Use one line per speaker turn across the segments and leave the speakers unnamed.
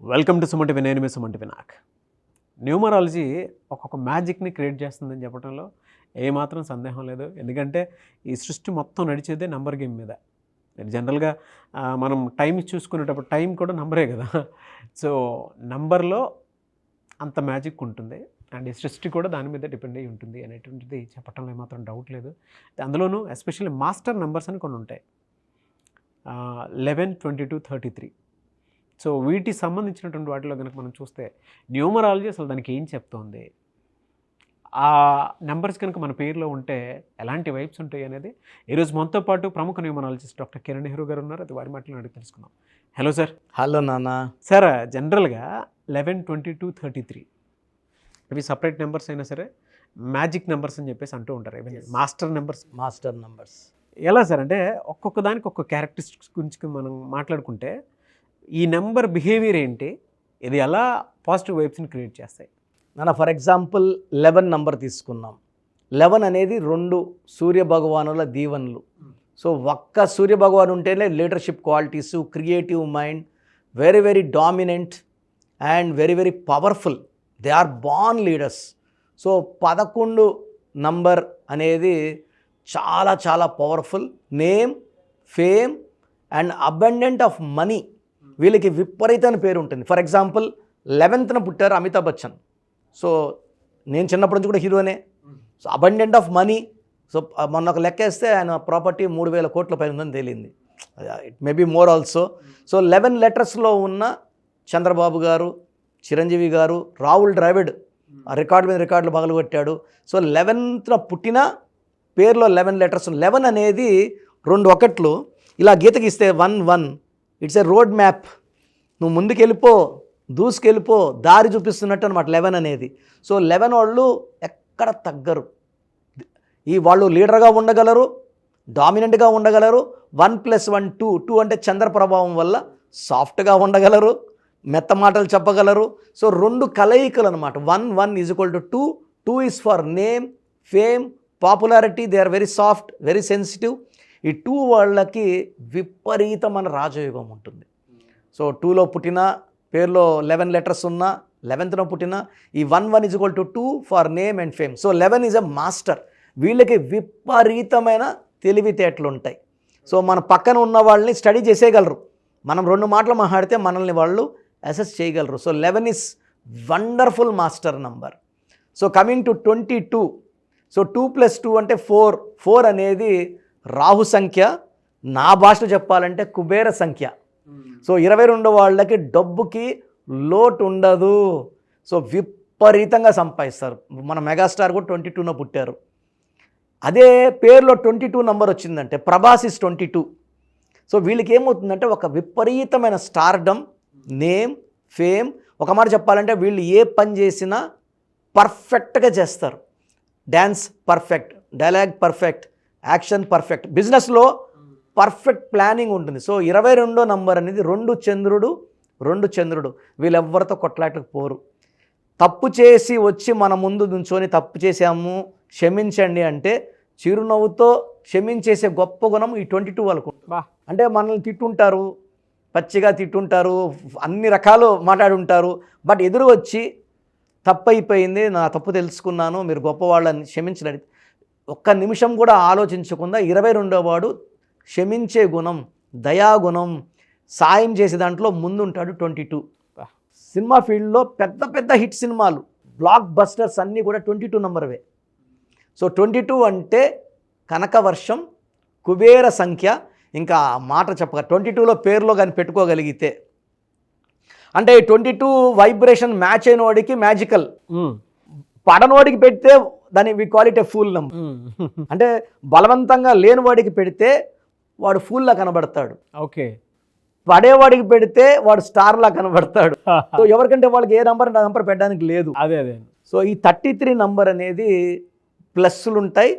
Welcome to Suman TV. నేను మీ Suman TV. Numerology ఒక్కొక్క మ్యాజిక్ని create చేస్తుందని చెప్పడంలో ఏమాత్రం సందేహం లేదు. ఎందుకంటే ఈ సృష్టి మొత్తం నడిచేదే నెంబర్ గేమ్ మీద. జనరల్గా మనం టైం చూసుకునేటప్పుడు టైం కూడా నెంబరే కదా. సో నెంబర్లో అంత మ్యాజిక్ ఉంటుంది అండ్ ఈ సృష్టి కూడా దాని మీద డిపెండ్ అయ్యి ఉంటుంది అనేటువంటిది చెప్పడంలో ఏమాత్రం డౌట్ లేదు. అందులోనూ ఎస్పెషల్లీ మాస్టర్ నెంబర్స్ అని కొన్ని ఉంటాయి, 11, 22, 33. సో వీటికి సంబంధించినటువంటి వాటిలో కనుక మనం చూస్తే న్యూమరాలజీ అసలు దానికి ఏం చెప్తోంది, ఆ నెంబర్స్ కనుక మన పేరులో ఉంటే ఎలాంటి వైబ్స్ ఉంటాయి అనేది ఈరోజు మనతో పాటు ప్రముఖ న్యూమరాలజిస్ట్ డాక్టర్ కిరణ్ నెహ్రూ గారు ఉన్నారు. అది వారి మాటలను అడిగి తెలుసుకుందాం. Hello sir.
హలో నాన్న.
సార్, జనరల్గా 11, 22, 33 ఇవి సపరేట్ నెంబర్స్ అయినా సరే మ్యాజిక్ నెంబర్స్ అని చెప్పేసి అంటూ ఉంటారు. ఇవన్నీ మాస్టర్ నెంబర్స్. ఎలా సార్ అంటే ఒక్కొక్క దానికి ఒక్కొక్క క్యారెక్టరిస్టిక్స్ గురించి మనం మాట్లాడుకుంటే ఈ నెంబర్ బిహేవియర్ ఏంటి, ఇది ఎలా పాజిటివ్ వైబ్స్ని క్రియేట్ చేస్తాయి?
నాన్న, ఫర్ ఎగ్జాంపుల్ 11 నంబర్ తీసుకున్నాం. 11 అనేది 2 సూర్య భగవానుల దీవెనలు. సో ఒక్క సూర్య భగవాన్ ఉంటేనే leadership qualities, creative mind, very very dominant and very very powerful. They are born leaders. So 11 number అనేది చాలా చాలా powerful. Name, fame and abundant of money, వీళ్ళకి విపరీతమైన పేరు ఉంటుంది. ఫర్ ఎగ్జాంపుల్ 11th పుట్టారు అమితాబ్ బచ్చన్. సో నేను చిన్నప్పటి నుంచి కూడా హీరోనే. So abundant of money. So మొన్న ఒక లెక్క వేస్తే ఆయన ప్రాపర్టీ 3,000 కోట్ల పైన ఉందని తేలింది. It may be more also. So 11 లెటర్స్లో ఉన్న చంద్రబాబు గారు, చిరంజీవి గారు, రాహుల్ ద్రావిడ్ రికార్డు మీద రికార్డులు పగలగొట్టాడు. సో 11th పుట్టిన పేరులో 11 లెటర్స్. 11 అనేది 2 ఒకట్లు. ఇలా గీత గీస్తే 1 ఇట్స్ ఏ రోడ్ మ్యాప్. నువ్వు ముందుకెళ్ళిపో, దూసుకెళ్ళిపో, దారి చూపిస్తున్నట్టు అనమాట 11 అనేది. సో 11 వాళ్ళు ఎక్కడ తగ్గరు. వాళ్ళు లీడర్గా ఉండగలరు, డామినెంట్గా ఉండగలరు. 1 + 1 2 అంటే చంద్ర ప్రభావం వల్ల సాఫ్ట్గా ఉండగలరు, మెత్త మాటలు చెప్పగలరు. సో 2 కలయికలు అనమాట. 1 = 2. 2 is for name, fame, popularity. They are very soft, very sensitive. ఈ 2 వాళ్ళకి విపరీతమైన రాజయోగం ఉంటుంది. సో 2లో పుట్టిన పేరులో 11 లెటర్స్ ఉన్న 11th పుట్టిన ఈ 1 = 2 for name and fame. So 11 is a master. వీళ్ళకి విపరీతమైన తెలివితేటలు ఉంటాయి. సో మన పక్కన ఉన్న వాళ్ళని స్టడీ చేసేయగలరు. మనం 2 మాటలు మాట్లాడితే మనల్ని వాళ్ళు అసెస్ చేయగలరు. So 11 is wonderful master number. So coming to 22. So 2 + 2 అంటే 4 అనేది రాహు సంఖ్య. నా భాషలో చెప్పాలంటే కుబేర సంఖ్య. సో 22 వాళ్ళకి డబ్బుకి లోటు ఉండదు. సో విపరీతంగా సంపాదిస్తారు. మన మెగాస్టార్ కూడా 22న పుట్టారు. అదే పేరులో 22 నంబర్ వచ్చిందంటే ప్రభాస్ ఇస్ 22. సో వీళ్ళకి ఏమవుతుందంటే ఒక విపరీతమైన స్టార్డమ్, నేమ్, ఫేమ్. ఒక మాట చెప్పాలంటే వీళ్ళు ఏ పని చేసినా పర్ఫెక్ట్గా చేస్తారు. Dance perfect, dialogue perfect, action perfect. బిజినెస్లో పర్ఫెక్ట్ ప్లానింగ్ ఉంటుంది. సో 22 నంబర్ అనేది 2 చంద్రుడు. వీళ్ళెవ్వరితో కొట్లాటకు పోరు. తప్పు చేసి వచ్చి మన ముందు నుంచొని తప్పు చేసాము క్షమించండి అంటే చిరునవ్వుతో క్షమించేసే గొప్ప గుణం ఈ 22 వాళ్ళకు. అంటే మనల్ని తిట్టుంటారు, పచ్చిగా తిట్టుంటారు, అన్ని రకాలు మాట్లాడుంటారు. బట్ ఎదురు వచ్చి తప్పు అయిపోయింది, నా తప్పు తెలుసుకున్నాను, మీరు గొప్పవాళ్ళని క్షమించలేదు, ఒక్క నిమిషం కూడా ఆలోచించకుండా 22వ వాడు క్షమించే గుణం, దయాగుణం, సాయం చేసే దాంట్లో ముందుంటాడు 22. సినిమా ఫీల్డ్లో పెద్ద పెద్ద హిట్ సినిమాలు, బ్లాక్ బస్టర్స్ అన్నీ కూడా 22 నంబర్వే. సో 22 అంటే కనకవర్షం, కుబేర సంఖ్య. ఇంకా మాట చెప్పగా 22లో పేరులో కానీ పెట్టుకోగలిగితే అంటే 22 వైబ్రేషన్ మ్యాచ్ అయిన వాడికి మ్యాజికల్, పడనోడికి పెడితే దాని we call it a fool number. అంటే బలవంతంగా లేని వాడికి పెడితే వాడు ఫూల్లా కనబడతాడు.
ఓకే.
పడేవాడికి పెడితే వాడు స్టార్లా కనబడతాడు. సో ఎవరికంటే వాళ్ళకి ఏ నంబర్ పెట్టడానికి లేదు.
అదే.
సో ఈ 33 నంబర్ అనేది ప్లస్లు ఉంటాయి,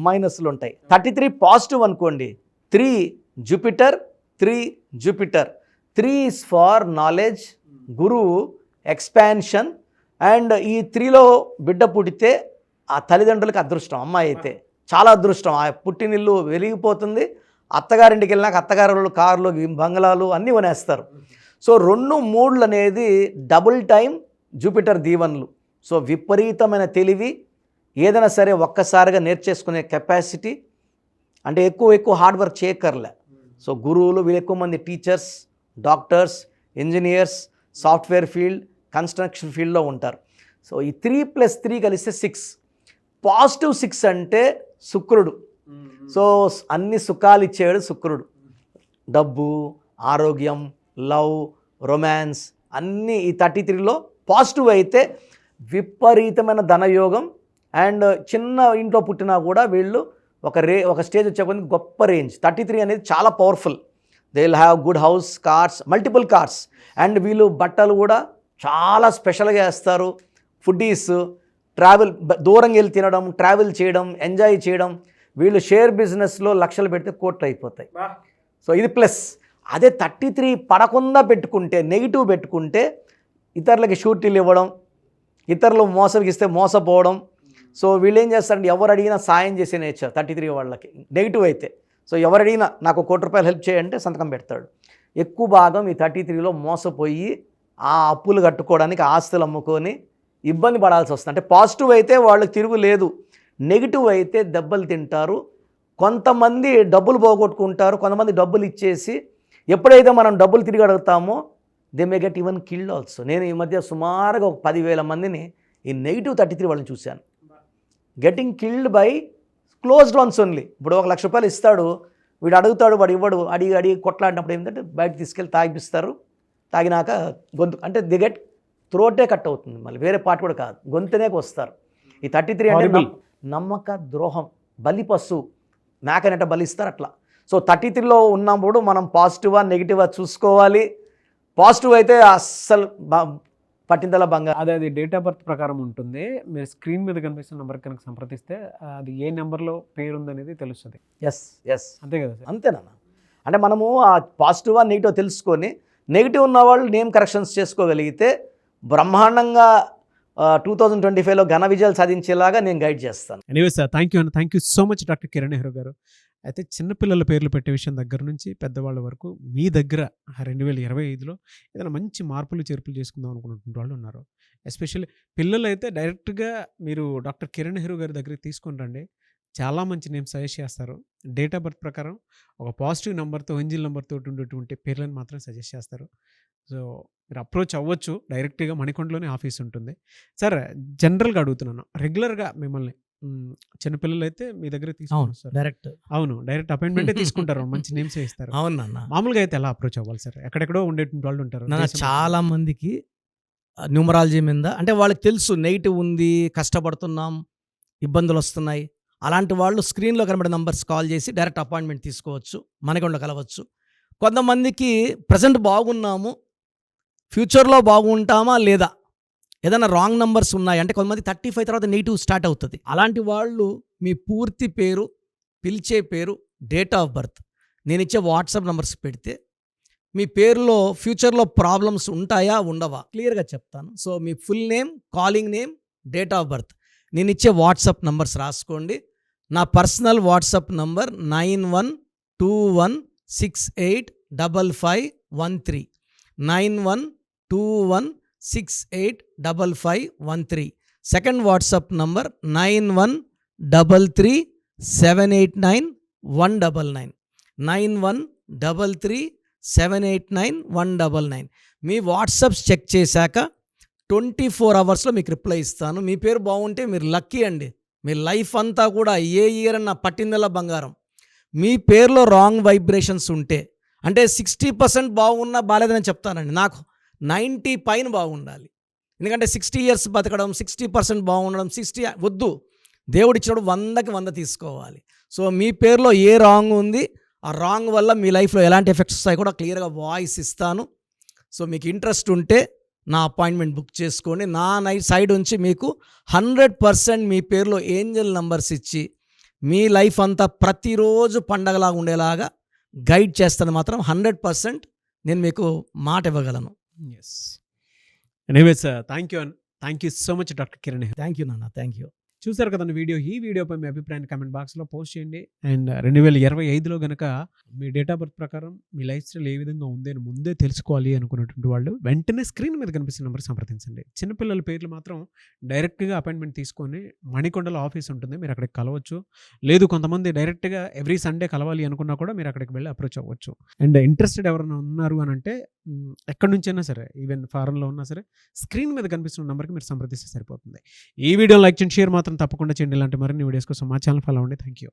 మైనస్లు ఉంటాయి. 33 పాజిటివ్ అనుకోండి. 3 జూపిటర్. 3 ఈజ్ ఫార్ నాలెడ్జ్, గురువు, ఎక్స్పాన్షన్. అండ్ ఈ 3లో బిడ్డ పుట్టితే ఆ తల్లిదండ్రులకి అదృష్టం. అమ్మాయి అయితే చాలా అదృష్టం. ఆ పుట్టినిల్లు వెలిగిపోతుంది. అత్తగారింటికి వెళ్ళినాక అత్తగారు కార్లు, బంగ్లాలు అన్నీ కొనేస్తారు. సో 2, 3 అనేది డబుల్ టైం జూపిటర్ దీవెనలు. సో విపరీతమైన తెలివి, ఏదైనా సరే ఒక్కసారిగా నేర్చేసుకునే కెపాసిటీ, అంటే ఎక్కువ హార్డ్ వర్క్ చేయక్కర్లే. సో గురువులు వీళ్ళు ఎక్కువ మంది teachers, doctors, engineers, software field, construction ఫీల్డ్లో ఉంటారు. సో ఈ 3+3 కలిస్తే 6. పాజిటివ్ 6 అంటే శుక్రుడు. సో అన్ని సుఖాలు ఇచ్చేవాడు శుక్రుడు. డబ్బు, ఆరోగ్యం, లవ్, రొమాన్స్ అన్నీ ఈ 33లో పాజిటివ్ అయితే విపరీతమైన ధనయోగం. అండ్ చిన్న ఇంట్లో పుట్టినా కూడా వీళ్ళు ఒక స్టేజ్ వచ్చే కొద్ది గొప్ప రేంజ్. 33 అనేది చాలా powerful. They will have good house, cars, multiple cars. And వీళ్ళు బట్టలు కూడా చాలా స్పెషల్గా వేస్తారు. ఫుడ్డీస్, ట్రావెల్, దూరంగా వెళ్ళి తినడం, ట్రావెల్ చేయడం, ఎంజాయ్ చేయడం. వీళ్ళు షేర్ బిజినెస్లో లక్షలు పెడితే కోట్లు అయిపోతాయి. సో ఇది ప్లస్. అదే 33 పడకుండా పెట్టుకుంటే, నెగిటివ్ పెట్టుకుంటే ఇతరులకి షూరిటీలు ఇవ్వడం, ఇతరులు మోసగిస్తే మోసపోవడం. సో వీళ్ళు ఏం చేస్తారంటే ఎవరు అడిగినా సాయం చేసే నేచర్ 33 వాళ్ళకి నెగిటివ్ అయితే. సో ఎవరు అడిగినా నాకు ₹1 హెల్ప్ చేయంటే సంతకం పెడతాడు. ఎక్కువ భాగం ఈ 33లో మోసపోయి ఆ అప్పులు కట్టుకోవడానికి ఆస్తులు అమ్ముకొని ఇబ్బంది పడాల్సి వస్తుంది. అంటే పాజిటివ్ అయితే వాళ్ళకి తిరుగు లేదు, నెగిటివ్ అయితే దెబ్బలు తింటారు. కొంతమంది డబ్బులు పోగొట్టుకుంటారు, కొంతమంది డబ్బులు ఇచ్చేసి ఎప్పుడైతే మనం డబ్బులు తిరిగి అడుగుతామో they may get even killed also. నేను ఈ మధ్య సుమారుగా 10,000 మందిని ఈ నెగిటివ్ 33 వాళ్ళని చూశాను. Getting killed by closed once only. ఇప్పుడు ₹1,00,000 ఇస్తాడు, వీడు అడుగుతాడు, వాడు ఇవ్వడు, అడిగి కొట్లాడినప్పుడు ఏంటంటే బయటకు తీసుకెళ్ళి తాగిపిస్తారు. తాగినాక గొంతు అంటే ది గెట్ త్రోటే కట్ అవుతుంది, మళ్ళీ వేరే పార్ట్ కూడా కాదు, గొంతునేకి వస్తారు. ఈ 33 అంటే నమ్మక ద్రోహం, బలి పశువు, మేకనెట బలిస్తారు అట్లా. సో 33లో ఉన్నప్పుడు మనం పాజిటివా నెగిటివా చూసుకోవాలి. పాజిటివ్ అయితే అస్సలు పట్టిందల బంగారు.
అది డేట్ ఆఫ్ బర్త్ ప్రకారం ఉంటుంది. మీరు స్క్రీన్ మీద కనిపిస్తున్న నెంబర్ కనుక సంప్రదిస్తే అది ఏ నెంబర్లో పేరు ఉందనేది తెలుస్తుంది.
ఎస్
అంతే కదా సార్?
అంతేనా? అంటే మనము ఆ పాజిటివా నెగిటివ్ తెలుసుకొని నెగిటివ్ ఉన్న వాళ్ళు నేమ్ కరెక్షన్స్ చేసుకోగలిగితే బ్రహ్మాండంగా 2025లో ఘన విజయాలు సాధించేలాగా నేను గైడ్ చేస్తాను.
Anyway sir, thank you so much doctor Kiran Nehru గారు. అయితే చిన్నపిల్లల పేర్లు పెట్టే విషయం దగ్గర నుంచి పెద్దవాళ్ళ వరకు మీ దగ్గర 2025లో ఏదైనా మంచి మార్పులు చేర్పులు చేసుకుందాం అనుకున్నటువంటి వాళ్ళు ఉన్నారు. ఎస్పెషల్లీ పిల్లలు అయితే డైరెక్ట్గా మీరు డాక్టర్ కిరణ్ నెహ్రూ గారి దగ్గరికి తీసుకొని రండి. చాలా మంచి నేమ్ సజెస్ట్ చేస్తారు. డేట్ ఆఫ్ బర్త్ ప్రకారం ఒక పాజిటివ్ నెంబర్తో, ఏంజిల్ నెంబర్తో ఉండేటువంటి పేర్లను మాత్రం సజెస్ట్ చేస్తారు. సో మీరు అప్రోచ్ అవ్వచ్చు. డైరెక్ట్గా మణికొండలోనే ఆఫీస్ ఉంటుంది. సార్ జనరల్గా అడుగుతున్నాను, రెగ్యులర్గా మిమ్మల్ని చిన్నపిల్లలు అయితే మీ దగ్గర తీసుకుంటారు సార్? డైరెక్ట్ అపాయింట్మెంటే తీసుకుంటారు, మంచి నేమ్స్ ఇస్తారు.
అవునన్నా.
మామూలుగా అయితే ఎలా అప్రోచ్ అవ్వాలి సార్? ఎక్కడెక్కడో ఉండేటువంటి వాళ్ళు ఉంటారు.
చాలా మందికి న్యూమరాలజీ మీద అంటే వాళ్ళకి తెలుసు నెగిటివ్ ఉంది, కష్టపడుతున్నాం, ఇబ్బందులు వస్తున్నాయి. అలాంటి వాళ్ళు స్క్రీన్లో కనబడే నంబర్స్ కాల్ చేసి డైరెక్ట్ అపాయింట్మెంట్ తీసుకోవచ్చు, మనకొండ కలవచ్చు. కొంతమందికి ప్రజెంట్ బాగున్నాము, ఫ్యూచర్లో బాగుంటామా లేదా, ఏదైనా రాంగ్ నంబర్స్ ఉన్నాయి అంటే కొంతమంది 35 తర్వాత నెగిటివ్ స్టార్ట్ అవుతుంది. అలాంటి వాళ్ళు మీ పూర్తి పేరు, పిలిచే పేరు, డేట్ ఆఫ్ బర్త్, నేను ఇచ్చే వాట్సాప్ నంబర్స్ పెడితే మీ పేరులో ఫ్యూచర్లో ప్రాబ్లమ్స్ ఉంటాయా ఉండవా క్లియర్గా చెప్తాను. So me full name, calling name, date of birth, నేను ఇచ్చే వాట్సాప్ నంబర్స్ రాసుకోండి. నా personal WhatsApp number 9121685513 9121685513. Second WhatsApp number 9133789199 9133789199. మీ వాట్సాప్స్ చెక్ చేశాక 24 అవర్స్లో మీకు రిప్లై ఇస్తాను. మీ పేరు బాగుంటే మీరు లక్కీ అండి. మీ లైఫ్ అంతా కూడా ఏ ఇయర్ అన్న పట్టిందల్లా బంగారం. మీ పేరులో రాంగ్ వైబ్రేషన్స్ ఉంటే అంటే 60% బాగున్నా బాలేదని చెప్తానండి. నాకు 90 పైన బాగుండాలి. ఎందుకంటే 60 years బతకడం, 60% బాగుండడం, 60 వద్దు. దేవుడు ఇచ్చినప్పుడు 100కి 100 తీసుకోవాలి. సో మీ పేరులో ఏ రాంగ్ ఉంది, ఆ రాంగ్ వల్ల మీ లైఫ్లో ఎలాంటి ఎఫెక్ట్స్ వస్తాయి కూడా క్లియర్గా వాయిస్ ఇస్తాను. సో మీకు ఇంట్రెస్ట్ ఉంటే నా అపాయింట్మెంట్ బుక్ చేసుకోండి. నా సైడ్ నుంచి మీకు 100% మీ పేరులో ఏంజల్ నంబర్స్ ఇచ్చి మీ లైఫ్ అంతా ప్రతిరోజు పండగలాగా ఉండేలాగా గైడ్ చేస్తాను. మాత్రం 100% నేను మీకు మాట ఇవ్వగలను.
Yes. Anyways thank you so much doctor Kiran.
Thank you నాన్న, థ్యాంక్ యూ.
చూసారు కదండి వీడియో. ఈ వీడియోపై మీ అభిప్రాయాన్ని కామెంట్ బాక్స్లో పోస్ట్ చేయండి. అండ్ 2025లో కనుక మీ డేట్ ఆఫ్ బర్త్ ప్రకారం మీ లైఫ్ స్టైల్ ఏ విధంగా ఉంది అని ముందే తెలుసుకోవాలి అనుకున్నటువంటి వాళ్ళు వెంటనే స్క్రీన్ మీద కనిపిస్తున్న నెంబర్ సంప్రదించండి. చిన్నపిల్లల పేర్లు మాత్రం డైరెక్ట్గా అపాయింట్మెంట్ తీసుకొని మణికొండలో ఆఫీస్ ఉంటుంది, మీరు అక్కడికి కలవచ్చు. లేదు కొంతమంది డైరెక్ట్గా ఎవ్రీ సండే కలవాలి అనుకున్నా కూడా మీరు అక్కడికి వెళ్ళి అప్రోచ్ అవ్వచ్చు. అండ్ ఇంట్రెస్టెడ్ ఎవరైనా ఉన్నారు అని అంటే ఎక్కడి నుంచైనా సరే, ఈవెన్ ఫారెన్లో ఉన్నా సరే, స్క్రీన్ మీద కనిపిస్తున్న నెంబర్కి మీరు సంప్రదిస్తే సరిపోతుంది. ఈ వీడియో లైక్ చేయండి, షేర్ మాత్రం తప్పకుండా చేయండి. ఇలాంటి మరిన్ని వీడియోస్ కోసం మా ఛానల్ ఫాలో అవ్వండి. Thank you.